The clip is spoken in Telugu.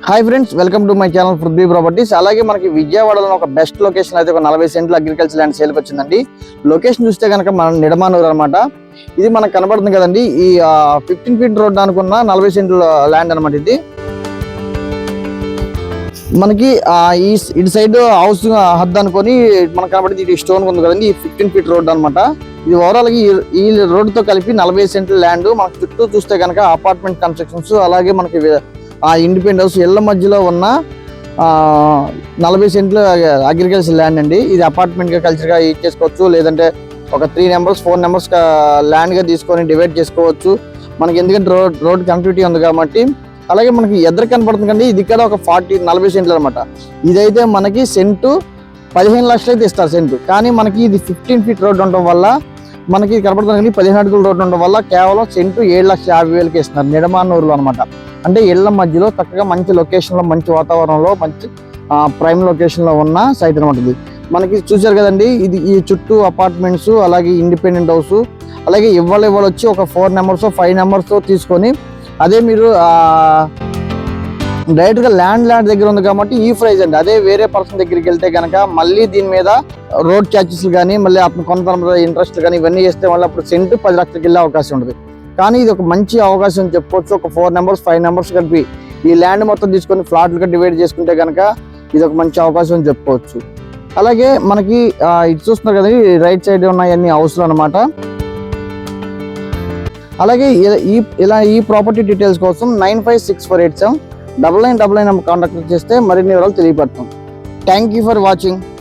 Hi friends, welcome to my channel Prithvi properties. అలాగే మనకి విజయవాడలో ఒక బెస్ట్ లొకేషన్ అయితే ఒక 40 సెంట్లు అగ్రికల్చర్ ల్యాండ్ సేల్కి వచ్చిందండి. లొకేషన్ చూస్తే కనుక మన నిడమానూరు అనమాట. ఇది మనకు కనబడుతుంది కదండి, ఈ 15 ఫీట్ రోడ్ అనుకున్న 40 సెంట్ల ల్యాండ్ అనమాట. ఇది మనకి ఇటు సైడ్ హౌస్ హద్దు అనుకొని మనకు కనబడింది. ఇది స్టోన్ ఉంది కదండి, ఈ 15 ఫీట్ రోడ్ అనమాట. ఇది ఓవరాల్ ఈ రోడ్డుతో కలిపి 40 సెంట్ల ల్యాండ్. మనకు చుట్టూ చూస్తే కనుక అపార్ట్మెంట్ కన్స్ట్రక్షన్స్, అలాగే మనకి ఇండిపెండెంట్ హౌస్ ఇళ్ల మధ్యలో ఉన్న 40 సెంట్ల అగ్రికల్చర్ ల్యాండ్ అండి. ఇది అపార్ట్మెంట్గా కల్చర్గా యూజ్ చేసుకోవచ్చు, లేదంటే ఒక 3 నెంబర్స్ 4 నెంబర్స్ ల్యాండ్గా తీసుకొని డివైడ్ చేసుకోవచ్చు. మనకి ఎందుకంటే రోడ్ కనెక్టివిటీ ఉంది కాబట్టి. అలాగే మనకి ఎదురు కనపడుతుంది కండి, ఇది ఇక్కడ ఒక 40 సెంట్లు అనమాట. ఇదైతే మనకి సెంటు 15 లక్షలు అయితే ఇస్తారు సెంటు. కానీ మనకి ఇది 15 ఫీట్ రోడ్ ఉండడం వల్ల మనకి కనపడుతుంది కండి, 15 అడుగుల రోడ్డు ఉండడం వల్ల కేవలం సెంటు 7,50,000కి ఇస్తున్నారు నిడమానూరులో అనమాట. అంటే ఇళ్ల మధ్యలో చక్కగా మంచి లొకేషన్లో, మంచి వాతావరణంలో, మంచి ప్రైమ్ లొకేషన్లో ఉన్న సైట్ అనమాట. ఇది మనకి చూసారు కదండి, ఇది ఈ చుట్టూ అపార్ట్మెంట్స్, అలాగే ఇండిపెండెంట్ హౌస్, అలాగే ఇవ్వాలి వచ్చి ఒక 4 నెంబర్స్ 5 నెంబర్స్ తీసుకొని, అదే మీరు డైరెక్ట్గా ల్యాండ్ దగ్గర ఉంది కాబట్టి ఈ ప్రైజ్ అండి. అదే వేరే పర్సన్ దగ్గరికి వెళ్తే కనుక మళ్ళీ దీని మీద రోడ్ ఛార్జెస్ కానీ, మళ్ళీ అప్పుడు కొంత ఇంట్రెస్ట్ కానీ ఇవన్నీ చేస్తే మళ్ళీ అప్పుడు సెంటు 10 లక్షలకి వెళ్ళే అవకాశం ఉంటుంది. కానీ ఇది ఒక మంచి అవకాశం చెప్పుకోవచ్చు. ఒక 4 నెంబర్స్ 5 నెంబర్స్ కలిపి ఈ ల్యాండ్ మొత్తం తీసుకొని ఫ్లాట్లుగా డివైడ్ చేసుకుంటే కనుక ఇది ఒక మంచి అవకాశం చెప్పుకోవచ్చు. అలాగే మనకి ఇది చూస్తున్నారు కదా, రైట్ సైడ్ ఉన్నాయన్ని హౌస్లు అనమాట. అలాగే ఈ ప్రాపర్టీ డీటెయిల్స్ కోసం 9564879999 కాంటాక్ట్ చేస్తే మరిన్ని వివరాలు తెలియపడతాం. Thank you for watching.